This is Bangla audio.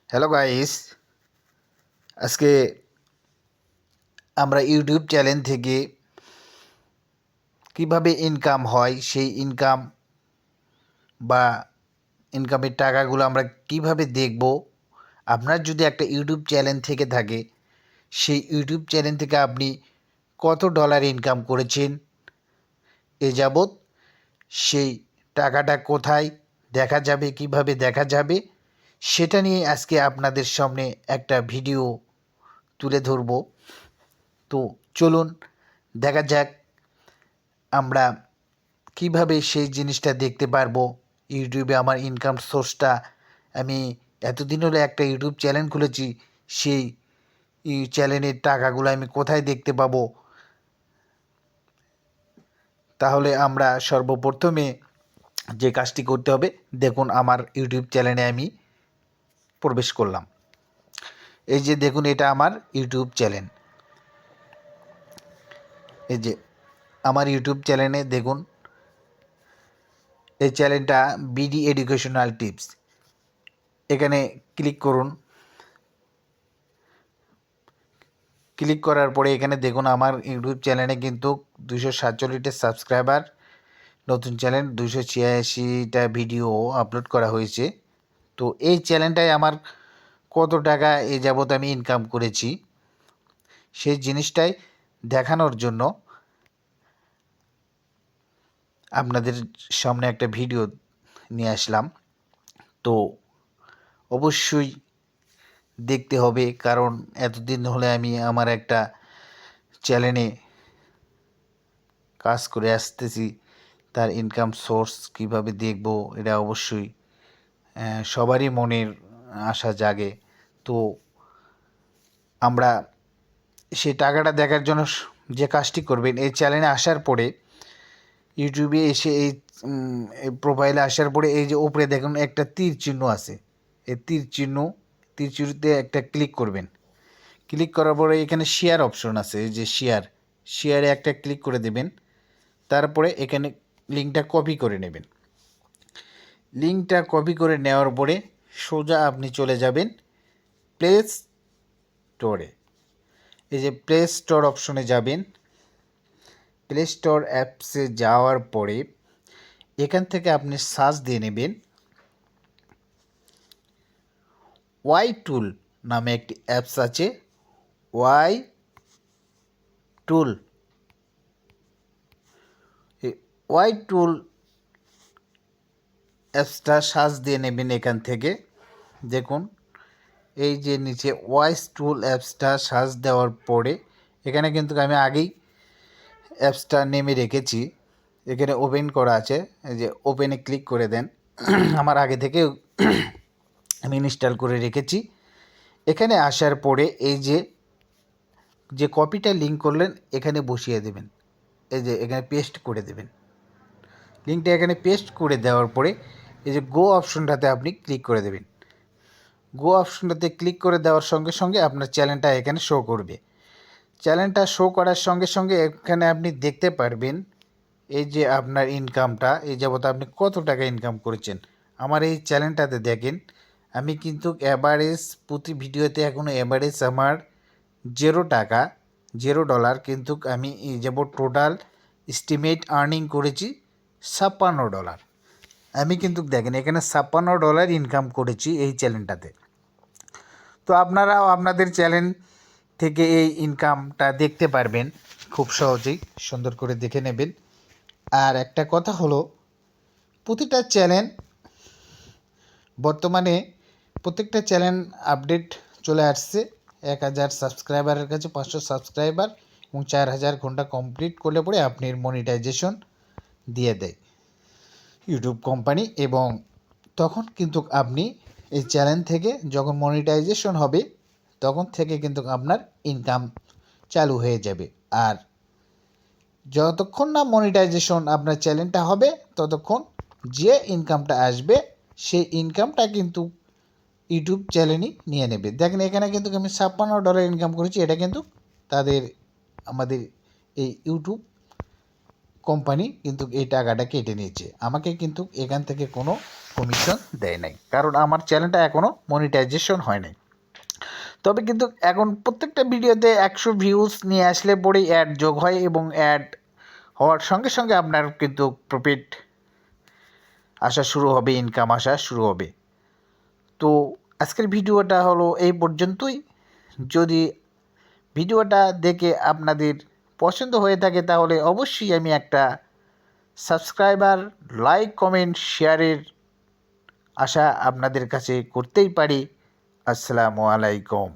হ্যালো গাইস, আজকে আমরা ইউটিউব চ্যানেল থেকে কিভাবে ইনকাম হয় সেই ইনকাম বা ইনকামের টাকাগুলো আমরা কিভাবে দেখব। আপনার যদি একটা ইউটিউব চ্যানেল থেকে থাকে, সেই ইউটিউব চ্যানেল থেকে আপনি কত ডলার ইনকাম করেছেন এ যাবৎ, সেই টাকাটা কোথায় দেখা যাবে, কিভাবে দেখা যাবে, সেটা নিয়ে আজকে আপনাদের সামনে একটা ভিডিও তুলে ধরব। তো চলুন দেখা যাক আমরা কিভাবে সেই জিনিসটা দেখতে পারবো। ইউটিউবে আমার ইনকাম সোর্সটা, আমি এতদিন হলো একটা ইউটিউব চ্যানেল খুলেছি, সেই চ্যানেলের টাকাগুলো আমি কোথায় দেখতে পাবো। তাহলে আমরা সর্বপ্রথমে যে কাজটি করতে হবে, দেখুন আমার ইউটিউব চ্যানেলে আমি প্রবেশ করলাম। এই যে দেখুন, এটা আমার ইউটিউব চ্যানেল। এই যে আমার ইউটিউব চ্যানেলে দেখুন, এই চ্যানেলটা বিডি এডুকেশনাল টিপস। এখানে ক্লিক করুন। ক্লিক করার পরে এখানে দেখুন আমার ইউটিউব চ্যানেলে কিন্তু 247টা সাবস্ক্রাইবার, নতুন চ্যানেল 286টা ভিডিও আপলোড করা হয়েছে। তো এই চ্যানেলটায় আমার কত টাকা এ যাবৎ আমি ইনকাম করেছি সেই জিনিসটাই দেখানোর জন্য আপনাদের সামনে একটা ভিডিও নিয়ে আসলাম। তো অবশ্যই দেখতে হবে, কারণ এতদিন হলে আমি আমার একটা চ্যানেলে কাজ করে আসতেছি, তার ইনকাম সোর্স কিভাবে দেখব, এটা অবশ্যই সবারই মনের আশা জাগে। তো আমরা সেই টাকাটা দেখার জন্য যে কাজটি করবেন, এই চ্যানেলে আসার পরে ইউটিউবে এসে এই প্রোফাইলে আসার পরে এই যে উপরে দেখুন একটা তীর চিহ্ন আছে, এই তীর চিহ্নতে একটা ক্লিক করবেন। ক্লিক করার পরে এখানে শেয়ার অপশন আছে, এই যে শেয়ারে একটা ক্লিক করে দেবেন। তারপরে এখানে লিঙ্কটা কপি করে নেবেন। লিঙ্কটা কপি করে নেওয়ার পরে সোজা আপনি চলে যাবেন প্লে স্টোরে। এই যে প্লে স্টোর অপশনে যাবেন। প্লে স্টোর অ্যাপসে যাওয়ার পরে এখান থেকে আপনি সার্চ দিয়ে নেবেন ওয়াই টুল নামে একটি অ্যাপস আছে। ওয়াই টুল, এই ওয়াই টুল অ্যাপসটা সার্চ দিয়ে নেবেন। এখান থেকে দেখুন এই যে নিচে ওয়াইস টুল অ্যাপসটা সার্চ দেওয়ার পরে এখানে কিন্তু আমি আগেই অ্যাপসটা নেমে রেখেছি, এখানে ওপেন করা আছে। এই যে ওপেনে ক্লিক করে দেন। আমার আগে থেকে আমি ইনস্টল করে রেখেছি। এখানে আসার পরে এই যে কপিটা লিঙ্ক করলেন এখানে বসিয়ে দেবেন। এই যে এখানে পেস্ট করে দেবেন। লিঙ্কটা এখানে পেস্ট করে দেওয়ার পরে এই যে গো অপশনটাতে আপনি ক্লিক করে দেবেন। গো অপশনটাতে ক্লিক করে দেওয়ার সঙ্গে সঙ্গে আপনার চ্যানেলটা এখানে শো করবে। চ্যানেলটা শো করার সঙ্গে সঙ্গে এখানে আপনি দেখতে পারবেন এই যে আপনার ইনকামটা, এই যাবত আপনি কত টাকা ইনকাম করেছেন। আমার এই চ্যানেলটাতে দেখেন আমি কিন্তু অ্যাভারেজ প্রতি ভিডিওতে এখনও অ্যাভারেজ আমার $0, $0, কিন্তু আমি এই যাবত টোটাল এস্টিমেট আর্নিং করেছি $56। আমি কিন্তু দেখেন এখানে $56 ইনকাম করেছি এই চ্যানেলটাতে। তো আপনারাও আপনাদের চ্যানেল থেকে এই ইনকামটা দেখতে পারবেন খুব সহজেই, সুন্দর করে দেখে নেবেন। আর একটা কথা হলো, প্রতিটা চ্যানেল বর্তমানে প্রত্যেকটা চ্যানেল আপডেট চলে আসছে। 1000 সাবস্ক্রাইবারের কাছে 500 সাবস্ক্রাইবার এবং 4000 ঘন্টা কমপ্লিট করলে পরে আপনি মনিটাইজেশন দিয়ে দেয় ইউটিউব কোম্পানি, এবং তখন কিন্তু আপনি এই চ্যানেল থেকে যখন মনিটাইজেশন হবে তখন থেকে কিন্তু আপনার ইনকাম চালু হয়ে যাবে। আর যতক্ষণ না মনিটাইজেশন আপনার চ্যানেলটা হবে ততক্ষণ যে ইনকামটা আসবে সেই ইনকামটা কিন্তু ইউটিউব চ্যানেলই নিয়ে নেবে। দেখেন এখানে কিন্তু আমি $56 ইনকাম করেছি, এটা কিন্তু আমাদের এই ইউটিউব কোম্পানি কিন্তু এই টাকাটা কেটে নিয়েছে। আমাকে কিন্তু এখান থেকে কোনো কমিশন দেয় নাই, কারণ আমার চ্যানেলটা এখনও মনিটাইজেশন হয় নাই। তবে কিন্তু এখন প্রত্যেকটা ভিডিওতে 100 ভিউজ নিয়ে আসলে পরেই অ্যাড যোগ হয়, এবং অ্যাড হওয়ার সঙ্গে সঙ্গে আপনার কিন্তু প্রফিট আসা শুরু হবে, ইনকাম আসা শুরু হবে। তো আজকের ভিডিওটা হলো এই পর্যন্তই। যদি ভিডিওটা দেখে আপনাদের পছন্দ হয়ে থাকে তাহলে অবশ্যই আমি একটা সাবস্ক্রাইবার, লাইক, কমেন্ট, শেয়ারের আশা আপনাদের কাছে করতেই পারি। আসসালামু আলাইকুম।